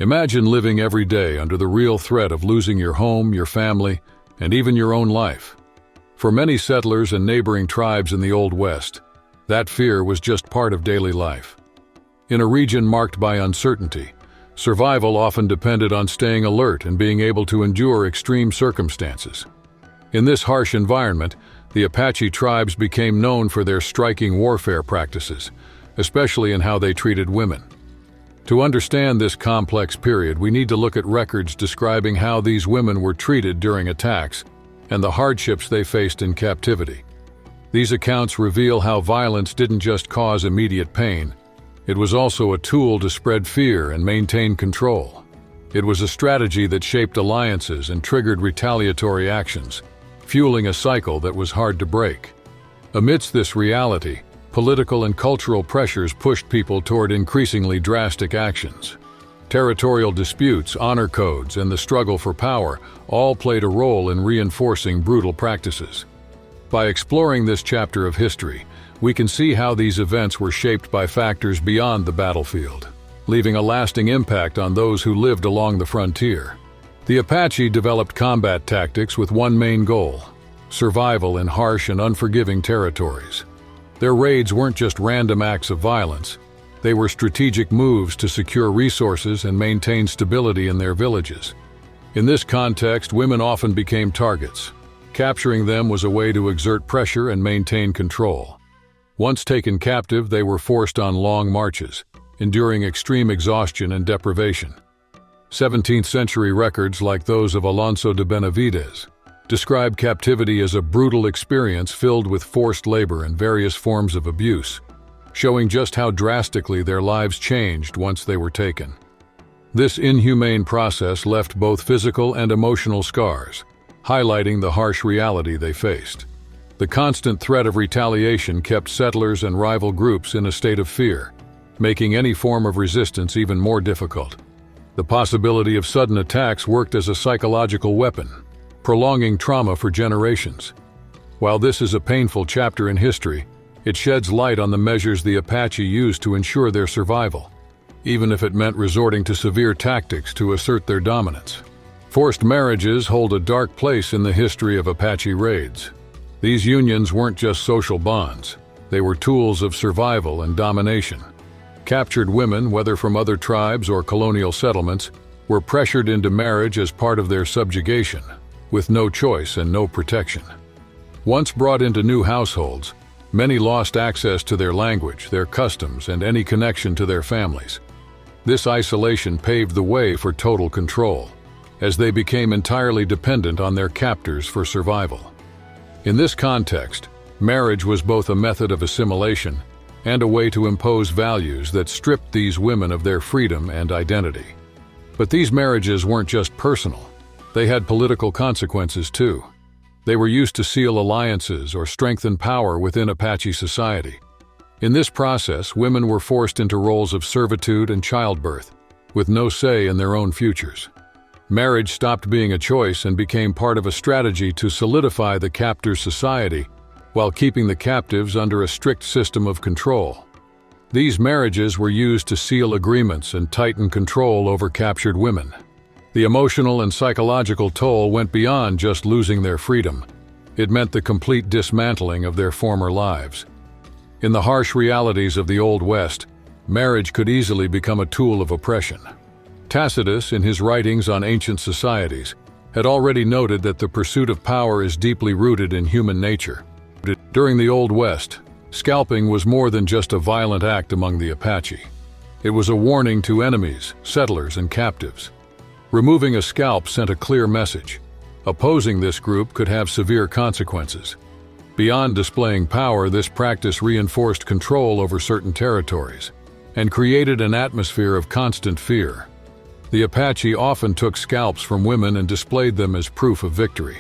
Imagine living every day under the real threat of losing your home, your family, and even your own life. For many settlers and neighboring tribes in the Old West, that fear was just part of daily life. In a region marked by uncertainty, survival often depended on staying alert and being able to endure extreme circumstances. In this harsh environment, the Apache tribes became known for their striking warfare practices, especially in how they treated women. To understand this complex period, we need to look at records describing how these women were treated during attacks and the hardships they faced in captivity. These accounts reveal how violence didn't just cause immediate pain, it was also a tool to spread fear and maintain control. It was a strategy that shaped alliances and triggered retaliatory actions, fueling a cycle that was hard to break. Amidst this reality, political and cultural pressures pushed people toward increasingly drastic actions. Territorial disputes, honor codes, and the struggle for power all played a role in reinforcing brutal practices. By exploring this chapter of history, we can see how these events were shaped by factors beyond the battlefield, leaving a lasting impact on those who lived along the frontier. The Apache developed combat tactics with one main goal: survival in harsh and unforgiving territories. Their raids weren't just random acts of violence, they were strategic moves to secure resources and maintain stability in their villages. In this context, women often became targets. Capturing them was a way to exert pressure and maintain control. Once taken captive, they were forced on long marches, enduring extreme exhaustion and deprivation. 17th century records like those of Alonso de Benavides describe captivity as a brutal experience filled with forced labor and various forms of abuse, showing just how drastically their lives changed once they were taken. This inhumane process left both physical and emotional scars, highlighting the harsh reality they faced. The constant threat of retaliation kept settlers and rival groups in a state of fear, making any form of resistance even more difficult. The possibility of sudden attacks worked as a psychological weapon, prolonging trauma for generations. While this is a painful chapter in history, it sheds light on the measures the Apache used to ensure their survival, even if it meant resorting to severe tactics to assert their dominance. Forced marriages hold a dark place in the history of Apache raids. These unions weren't just social bonds, they were tools of survival and domination. Captured women, whether from other tribes or colonial settlements, were pressured into marriage as part of their subjugation, with no choice and no protection. Once brought into new households, many lost access to their language, their customs, and any connection to their families. This isolation paved the way for total control, as they became entirely dependent on their captors for survival. In this context, marriage was both a method of assimilation and a way to impose values that stripped these women of their freedom and identity. But these marriages weren't just personal. They had political consequences too. They were used to seal alliances or strengthen power within Apache society. In this process, women were forced into roles of servitude and childbirth, with no say in their own futures. Marriage stopped being a choice and became part of a strategy to solidify the captor's society while keeping the captives under a strict system of control. These marriages were used to seal agreements and tighten control over captured women. The emotional and psychological toll went beyond just losing their freedom. It meant the complete dismantling of their former lives. In the harsh realities of the Old West, marriage could easily become a tool of oppression. Tacitus, in his writings on ancient societies, had already noted that the pursuit of power is deeply rooted in human nature. During the Old West, scalping was more than just a violent act among the Apache. It was a warning to enemies, settlers, and captives. Removing a scalp sent a clear message. Opposing this group could have severe consequences. Beyond displaying power, this practice reinforced control over certain territories and created an atmosphere of constant fear. The Apache often took scalps from women and displayed them as proof of victory.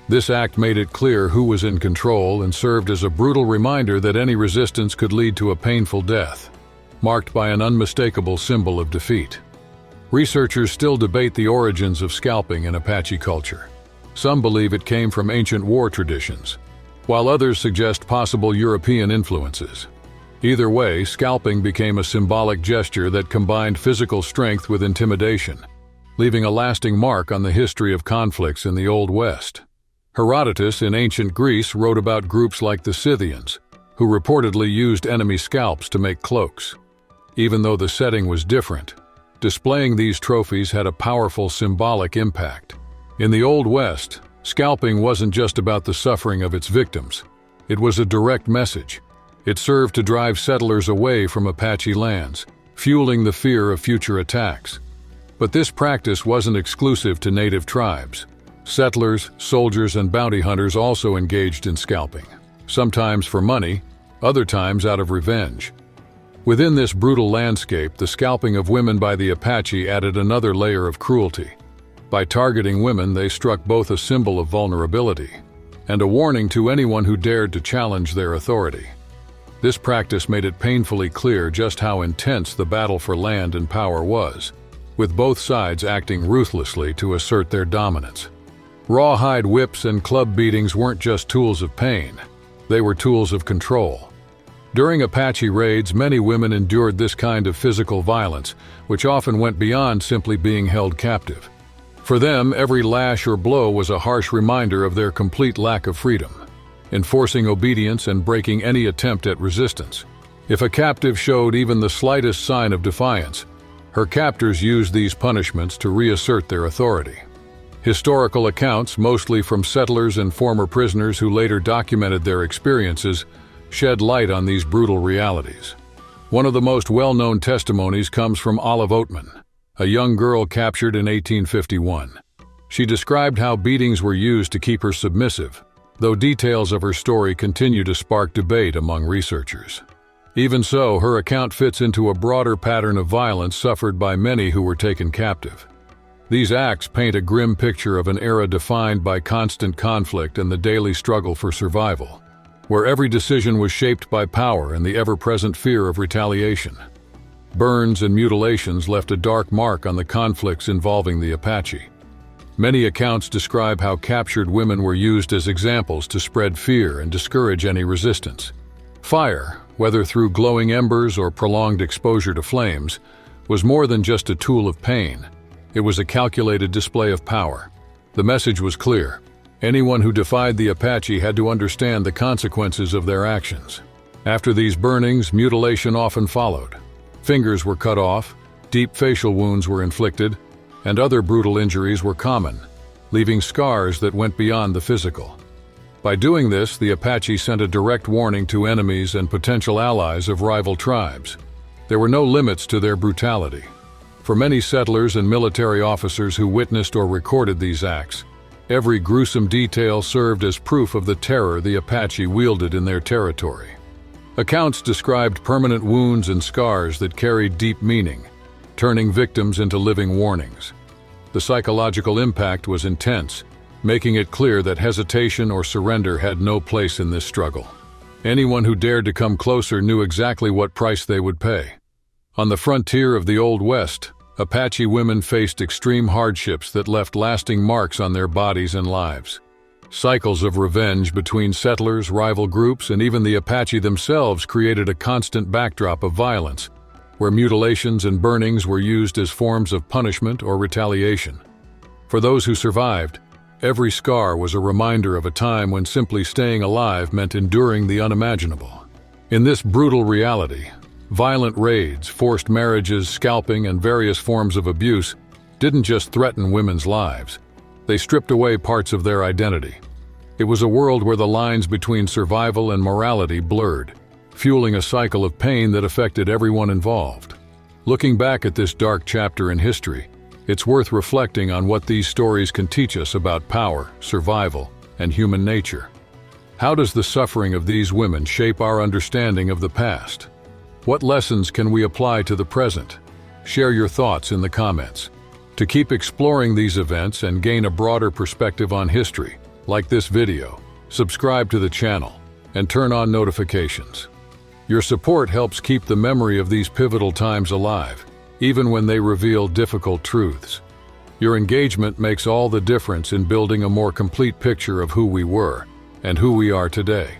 This act made it clear who was in control and served as a brutal reminder that any resistance could lead to a painful death, marked by an unmistakable symbol of defeat. Researchers still debate the origins of scalping in Apache culture. Some believe it came from ancient war traditions, while others suggest possible European influences. Either way, scalping became a symbolic gesture that combined physical strength with intimidation, leaving a lasting mark on the history of conflicts in the Old West. Herodotus in ancient Greece wrote about groups like the Scythians, who reportedly used enemy scalps to make cloaks. Even though the setting was different, displaying these trophies had a powerful symbolic impact. In the Old West, scalping wasn't just about the suffering of its victims. It was a direct message. It served to drive settlers away from Apache lands, fueling the fear of future attacks. But this practice wasn't exclusive to native tribes. Settlers, soldiers, and bounty hunters also engaged in scalping, sometimes for money, other times out of revenge. Within this brutal landscape, the scalping of women by the Apache added another layer of cruelty. By targeting women, they struck both a symbol of vulnerability and a warning to anyone who dared to challenge their authority. This practice made it painfully clear just how intense the battle for land and power was, with both sides acting ruthlessly to assert their dominance. Rawhide whips and club beatings weren't just tools of pain, they were tools of control. During Apache raids, many women endured this kind of physical violence, which often went beyond simply being held captive. For them, every lash or blow was a harsh reminder of their complete lack of freedom, enforcing obedience and breaking any attempt at resistance. If a captive showed even the slightest sign of defiance, her captors used these punishments to reassert their authority. Historical accounts, mostly from settlers and former prisoners who later documented their experiences, shed light on these brutal realities. One of the most well-known testimonies comes from Olive Oatman, a young girl captured in 1851. She described how beatings were used to keep her submissive, though details of her story continue to spark debate among researchers. Even so, her account fits into a broader pattern of violence suffered by many who were taken captive. These acts paint a grim picture of an era defined by constant conflict and the daily struggle for survival, where every decision was shaped by power and the ever-present fear of retaliation. Burns and mutilations left a dark mark on the conflicts involving the Apache. Many accounts describe how captured women were used as examples to spread fear and discourage any resistance. Fire, whether through glowing embers or prolonged exposure to flames, was more than just a tool of pain. It was a calculated display of power. The message was clear. Anyone who defied the Apache had to understand the consequences of their actions. After these burnings, mutilation often followed. Fingers were cut off, deep facial wounds were inflicted, and other brutal injuries were common, leaving scars that went beyond the physical. By doing this, the Apache sent a direct warning to enemies and potential allies of rival tribes. There were no limits to their brutality. For many settlers and military officers who witnessed or recorded these acts, every gruesome detail served as proof of the terror the Apache wielded in their territory. Accounts described permanent wounds and scars that carried deep meaning, turning victims into living warnings. The psychological impact was intense, making it clear that hesitation or surrender had no place in this struggle. Anyone who dared to come closer knew exactly what price they would pay. On the frontier of the Old West, Apache women faced extreme hardships that left lasting marks on their bodies and lives. Cycles of revenge between settlers, rival groups, and even the Apache themselves created a constant backdrop of violence, where mutilations and burnings were used as forms of punishment or retaliation. For those who survived, every scar was a reminder of a time when simply staying alive meant enduring the unimaginable. In this brutal reality, violent raids, forced marriages, scalping, and various forms of abuse didn't just threaten women's lives. They stripped away parts of their identity. It was a world where the lines between survival and morality blurred, fueling a cycle of pain that affected everyone involved. Looking back at this dark chapter in history, it's worth reflecting on what these stories can teach us about power, survival, and human nature. How does the suffering of these women shape our understanding of the past? What lessons can we apply to the present? Share your thoughts in the comments. To keep exploring these events and gain a broader perspective on history, like this video, subscribe to the channel and turn on notifications. Your support helps keep the memory of these pivotal times alive, even when they reveal difficult truths. Your engagement makes all the difference in building a more complete picture of who we were and who we are today.